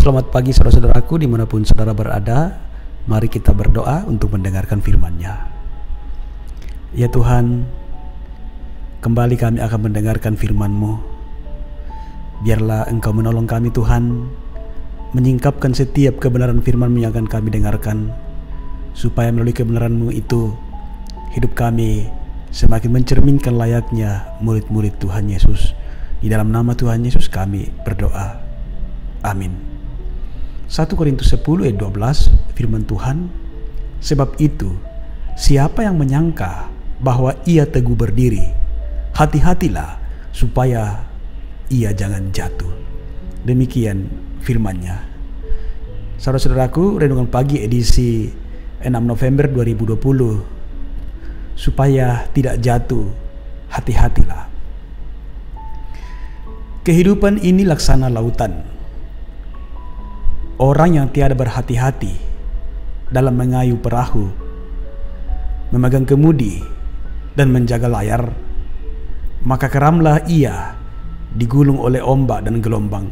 Selamat pagi saudara-saudaraku dimanapun saudara berada. Mari kita berdoa untuk mendengarkan firman-Nya. Ya Tuhan, kembali kami akan mendengarkan firman-Mu. Biarlah Engkau menolong kami Tuhan, menyingkapkan setiap kebenaran firman-Mu yang akan kami dengarkan, supaya melalui kebenaran-Mu itu hidup kami semakin mencerminkan layaknya murid-murid Tuhan Yesus. Di dalam nama Tuhan Yesus kami berdoa. Amin. 1 Korintus 10 ayat 12 firman Tuhan, sebab itu siapa yang menyangka bahwa ia teguh berdiri, hati-hatilah supaya ia jangan jatuh. Demikian firman-Nya. Saudara-saudaraku, renungan pagi edisi 6 November 2020, supaya tidak jatuh, hati-hatilah. Kehidupan ini laksana lautan. Orang yang tiada berhati-hati dalam mengayuh perahu, memegang kemudi dan menjaga layar, maka keramlah ia digulung oleh ombak dan gelombang,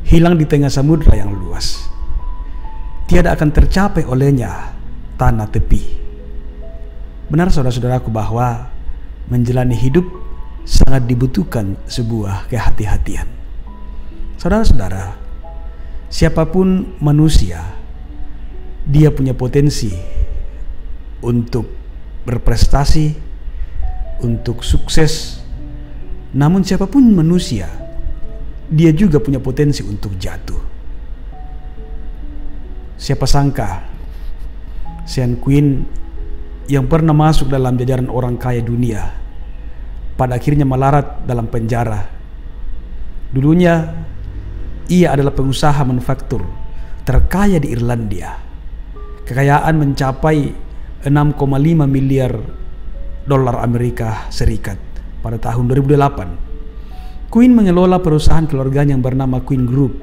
hilang di tengah samudra yang luas. Tiada akan tercapai olehnya tanah tepi. Benar saudara-saudaraku bahwa menjalani hidup sangat dibutuhkan sebuah kehati-hatian. Saudara-saudara, siapapun manusia, dia punya potensi untuk berprestasi, untuk sukses. Namun siapapun manusia, dia juga punya potensi untuk jatuh. Siapa sangka Sean Quinn yang pernah masuk dalam jajaran orang kaya dunia, pada akhirnya melarat dalam penjara. Dulunya ia adalah pengusaha manufaktur terkaya di Irlandia. Kekayaan mencapai 6,5 miliar dolar Amerika Serikat pada tahun 2008. Quinn mengelola perusahaan keluarganya yang bernama Quinn Group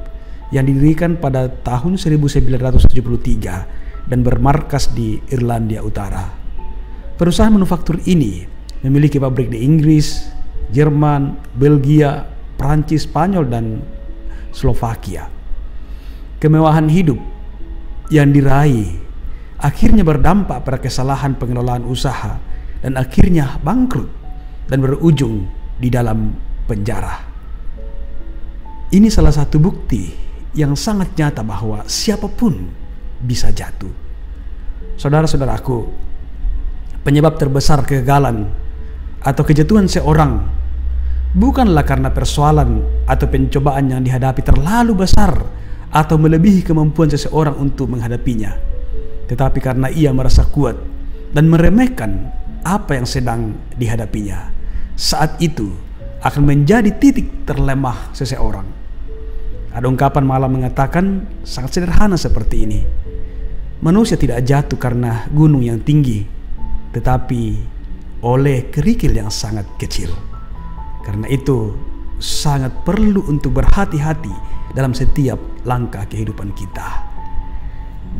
yang didirikan pada tahun 1973 dan bermarkas di Irlandia Utara. Perusahaan manufaktur ini memiliki pabrik di Inggris, Jerman, Belgia, Prancis, Spanyol, dan Slovakia. Kemewahan hidup yang diraih akhirnya berdampak pada kesalahan pengelolaan usaha dan akhirnya bangkrut dan berujung di dalam penjara. Ini salah satu bukti yang sangat nyata bahwa siapapun bisa jatuh. Saudara-saudaraku, penyebab terbesar kegagalan atau kejatuhan seorang bukanlah karena persoalan atau pencobaan yang dihadapi terlalu besar atau melebihi kemampuan seseorang untuk menghadapinya, tetapi karena ia merasa kuat dan meremehkan apa yang sedang dihadapinya. Saat itu akan menjadi titik terlemah seseorang. Ada ungkapan malah mengatakan sangat sederhana seperti ini: manusia tidak jatuh karena gunung yang tinggi, tetapi oleh kerikil yang sangat kecil. Karena itu sangat perlu untuk berhati-hati dalam setiap langkah kehidupan kita.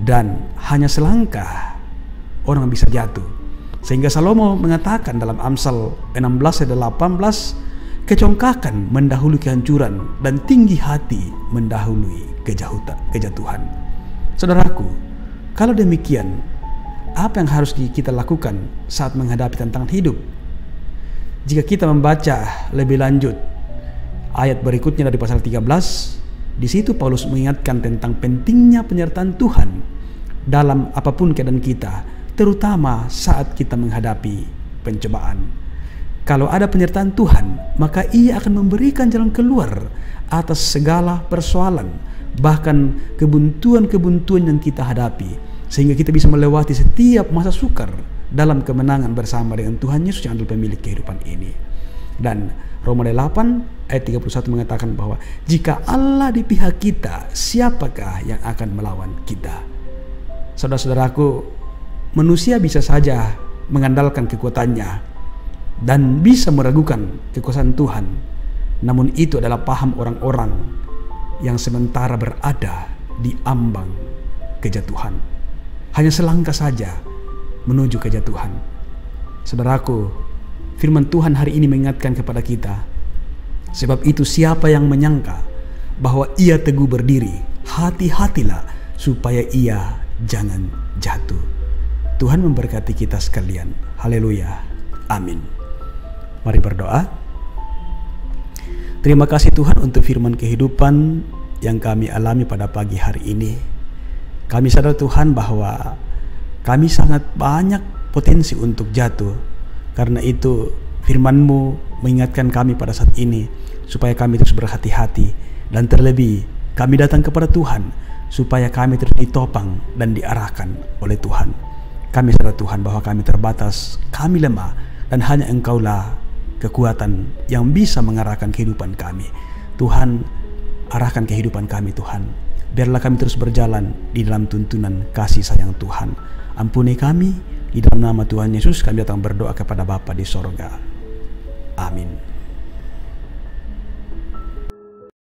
Dan hanya selangkah orang bisa jatuh. Sehingga Salomo mengatakan dalam Amsal 16 ayat 18, kecongkakan mendahului kehancuran dan tinggi hati mendahului kejatuhan. Saudaraku, kalau demikian, apa yang harus kita lakukan saat menghadapi tantangan hidup? Jika kita membaca lebih lanjut ayat berikutnya dari pasal 13, di situ Paulus mengingatkan tentang pentingnya penyertaan Tuhan dalam apapun keadaan kita, terutama saat kita menghadapi pencobaan. Kalau ada penyertaan Tuhan, maka Ia akan memberikan jalan keluar atas segala persoalan, bahkan kebuntuan-kebuntuan yang kita hadapi, sehingga kita bisa melewati setiap masa sukar dalam kemenangan bersama dengan Tuhan Yesus yang adalah pemilik kehidupan ini. Dan Roma 8 ayat 31 mengatakan bahwa jika Allah di pihak kita, siapakah yang akan melawan kita? Saudara-saudaraku, manusia bisa saja mengandalkan kekuatannya dan bisa meragukan kekuasaan Tuhan. Namun itu adalah paham orang-orang yang sementara berada di ambang kejatuhan. Hanya selangkah saja menuju kejatuhan. Saudaraku, firman Tuhan hari ini mengingatkan kepada kita, sebab itu siapa yang menyangka bahwa ia teguh berdiri. Hati-hatilah supaya ia jangan jatuh. Tuhan memberkati kita sekalian. Haleluya. Amin. Mari berdoa. Terima kasih Tuhan untuk firman kehidupan yang kami alami pada pagi hari ini. Kami sadar Tuhan bahwa kami sangat banyak potensi untuk jatuh. Karena itu firman-Mu mengingatkan kami pada saat ini supaya kami terus berhati-hati, dan terlebih kami datang kepada Tuhan supaya kami terus ditopang dan diarahkan oleh Tuhan. Kami sadar Tuhan bahwa kami terbatas, kami lemah, dan hanya Engkaulah kekuatan yang bisa mengarahkan kehidupan kami. Tuhan, arahkan kehidupan kami Tuhan. Biarlah kami terus berjalan di dalam tuntunan kasih sayang Tuhan. Ampuni kami, di dalam nama Tuhan Yesus kami datang berdoa kepada Bapa di sorga. Amin.